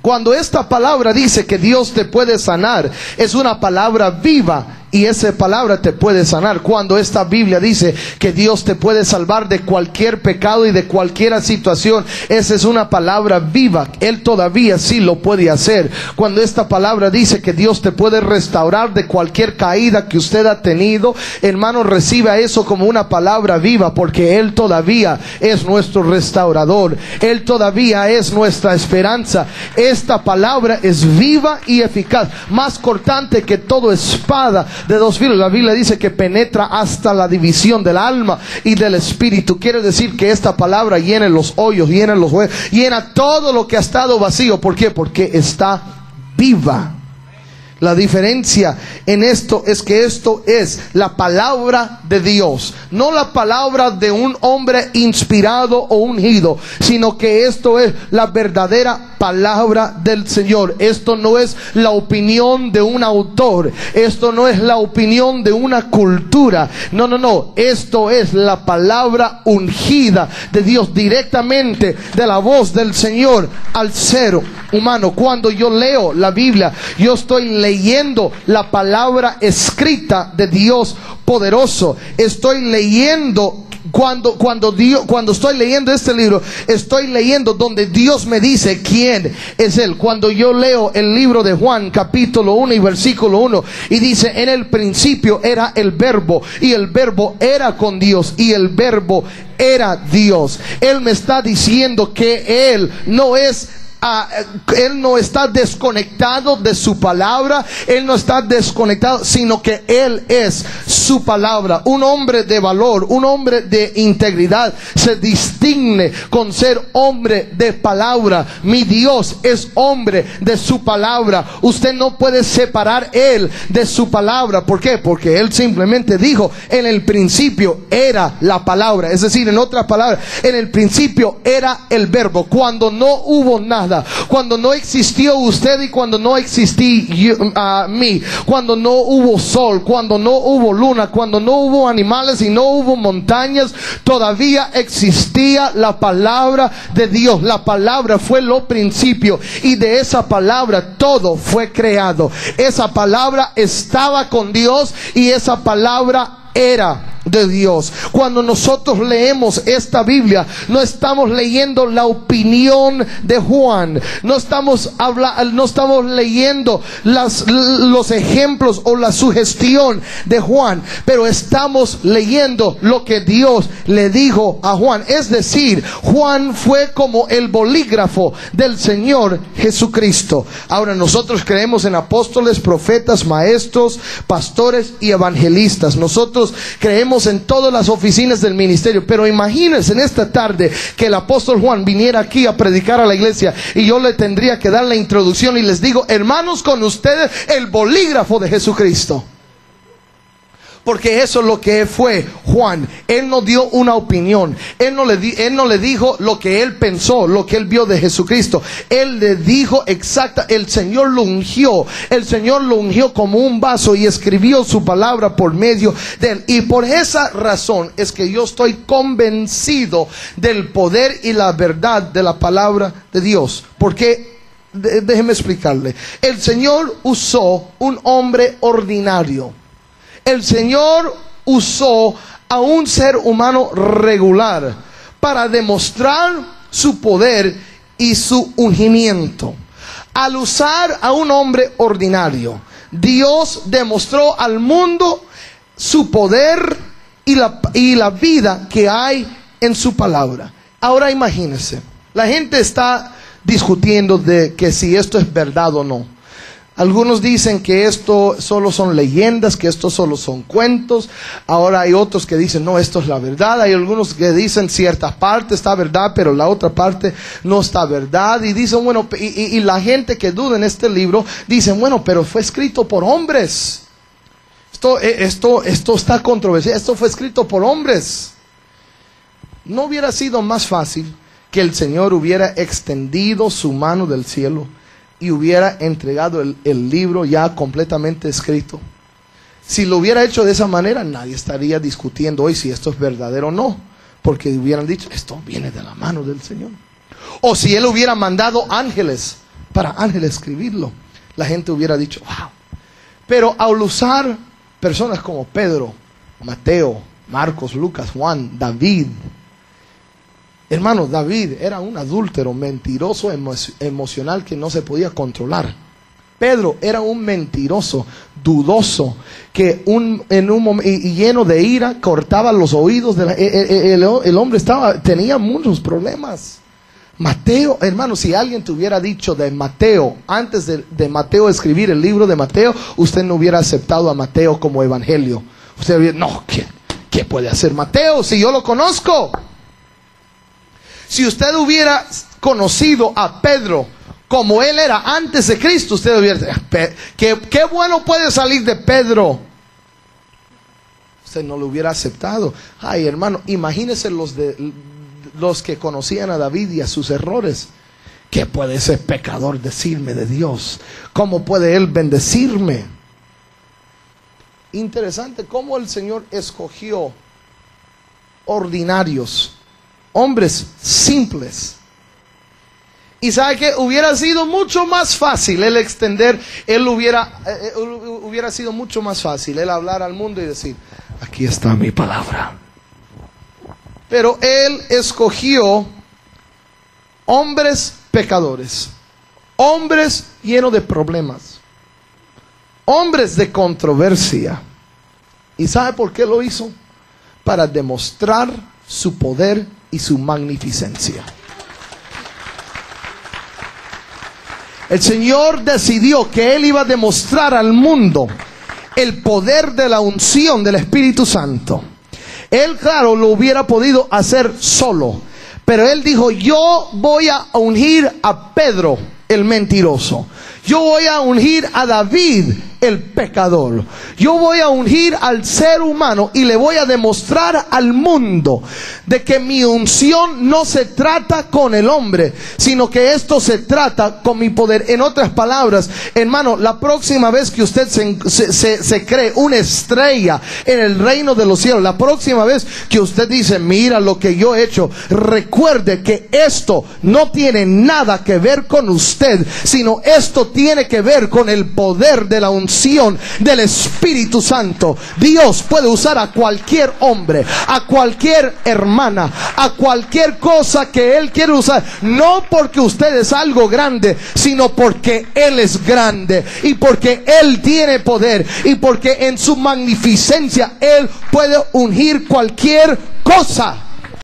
Cuando esta palabra dice que Dios te puede sanar, es una palabra viva. Y esa palabra te puede sanar. Cuando esta Biblia dice que Dios te puede salvar de cualquier pecado y de cualquier situación, esa es una palabra viva. Él todavía sí lo puede hacer. Cuando esta palabra dice que Dios te puede restaurar de cualquier caída que usted ha tenido, hermano, reciba eso como una palabra viva, porque Él todavía es nuestro restaurador. Él todavía es nuestra esperanza. Esta palabra es viva y eficaz, más cortante que toda espada de dos filos. La Biblia dice que penetra hasta la división del alma y del espíritu. Quiere decir que esta palabra llena los hoyos, llena los huesos, llena todo lo que ha estado vacío. ¿Por qué? Porque está viva. La diferencia en esto es que esto es la palabra de Dios, no la palabra de un hombre inspirado o ungido, sino que esto es la verdadera palabra del Señor. Esto no es la opinión de un autor, esto no es la opinión de una cultura, no, esto es la palabra ungida de Dios, directamente de la voz del Señor al ser humano. Cuando yo leo la Biblia, yo estoy leyendo la palabra escrita de Dios poderoso. Estoy leyendo, cuando estoy leyendo este libro, estoy leyendo donde Dios me dice quién es Él. Cuando yo leo el libro de Juan capítulo 1 y versículo 1, y dice: en el principio era el verbo, y el verbo era con Dios, y el verbo era Dios. Él me está diciendo que Él no es Él no está desconectado de su palabra. Él no está desconectado, sino que Él es su palabra. Un hombre de valor, un hombre de integridad, se distingue con ser hombre de palabra. Mi Dios es hombre de su palabra. Usted no puede separar Él de su palabra. ¿Por qué? Porque Él simplemente dijo: en el principio era la palabra. Es decir, en otras palabras, en el principio era el verbo. Cuando no hubo nada, cuando no existió usted y cuando no existí mí, cuando no hubo sol, cuando no hubo luna, cuando no hubo animales y no hubo montañas, todavía existía la palabra de Dios. La palabra fue lo principio, y de esa palabra todo fue creado. Esa palabra estaba con Dios y esa palabra era de Dios. Cuando nosotros leemos esta Biblia, no estamos leyendo la opinión de Juan, no estamos leyendo los ejemplos o la sugestión de Juan, pero estamos leyendo lo que Dios le dijo a Juan. Es decir, Juan fue como el bolígrafo del Señor Jesucristo. Ahora, nosotros creemos en apóstoles, profetas, maestros, pastores y evangelistas. Nosotros creemos en todas las oficinas del ministerio. Pero imagínense en esta tarde que el apóstol Juan viniera aquí a predicar a la iglesia, y yo le tendría que dar la introducción y les digo: hermanos, con ustedes el bolígrafo de Jesucristo. Porque eso es lo que fue Juan. Él no dio una opinión. Él no le dijo lo que él pensó, lo que él vio de Jesucristo. Él le dijo exacta. El Señor lo ungió. El Señor lo ungió como un vaso y escribió su palabra por medio de él. Y por esa razón es que yo estoy convencido del poder y la verdad de la palabra de Dios. Porque déjeme explicarle. El Señor usó un hombre ordinario. El Señor usó a un ser humano regular para demostrar su poder y su ungimiento. Al usar a un hombre ordinario, Dios demostró al mundo su poder y la vida que hay en su palabra. Ahora imagínense, la gente está discutiendo de que si esto es verdad o no. Algunos dicen que esto solo son leyendas, que esto solo son cuentos. Ahora hay otros que dicen: no, esto es la verdad. Hay algunos que dicen cierta parte está verdad, pero la otra parte no está verdad. Y dicen, bueno, y la gente que duda en este libro dicen: bueno, pero fue escrito por hombres. Esto está controversial. Esto fue escrito por hombres. ¿No hubiera sido más fácil que el Señor hubiera extendido su mano del cielo y hubiera entregado el libro ya completamente escrito? Si lo hubiera hecho de esa manera, nadie estaría discutiendo hoy si esto es verdadero o no, porque hubieran dicho: esto viene de la mano del Señor. O si Él hubiera mandado ángeles para Ángel escribirlo, la gente hubiera dicho, wow. Pero al usar personas como Pedro, Mateo, Marcos, Lucas, Juan, David. Hermano, David era un adúltero, mentiroso, emocional que no se podía controlar. Pedro era un mentiroso, dudoso, que y lleno de ira cortaba los oídos. El hombre tenía muchos problemas. Mateo, hermano, si alguien te hubiera dicho de Mateo, antes de Mateo escribir el libro de Mateo, usted no hubiera aceptado a Mateo como evangelio. Usted hubiera, no, ¿qué puede hacer Mateo si yo lo conozco? Si usted hubiera conocido a Pedro como él era antes de Cristo, usted hubiera dicho, ¿qué bueno puede salir de Pedro? Usted no lo hubiera aceptado. Ay, hermano, imagínese los que conocían a David y a sus errores. ¿Qué puede ese pecador decirme de Dios? ¿Cómo puede él bendecirme? Interesante cómo el Señor escogió ordinarios, hombres simples. Y sabe que hubiera sido mucho más fácil el extender, hubiera sido mucho más fácil el hablar al mundo y decir, aquí está mi palabra. Pero él escogió hombres pecadores, hombres llenos de problemas, hombres de controversia. ¿Y sabe por qué lo hizo? Para demostrar su poder y su magnificencia. El Señor decidió que Él iba a demostrar al mundo el poder de la unción del Espíritu Santo. Él, claro, lo hubiera podido hacer solo, pero Él dijo, yo voy a ungir a Pedro, el mentiroso. Yo voy a ungir a David, el pecador. Yo voy a ungir al ser humano y le voy a demostrar al mundo de que mi unción no se trata con el hombre, sino que esto se trata con mi poder. En otras palabras, hermano, la próxima vez que usted se cree una estrella en el reino de los cielos, la próxima vez que usted dice, mira lo que yo he hecho, recuerde que esto no tiene nada que ver con usted, sino esto tiene que ver con el poder de la unción del Espíritu Santo. Dios puede usar a cualquier hombre, a cualquier hermana, a cualquier cosa que Él quiere usar, no porque usted es algo grande, sino porque Él es grande y porque Él tiene poder y porque en su magnificencia Él puede ungir cualquier cosa.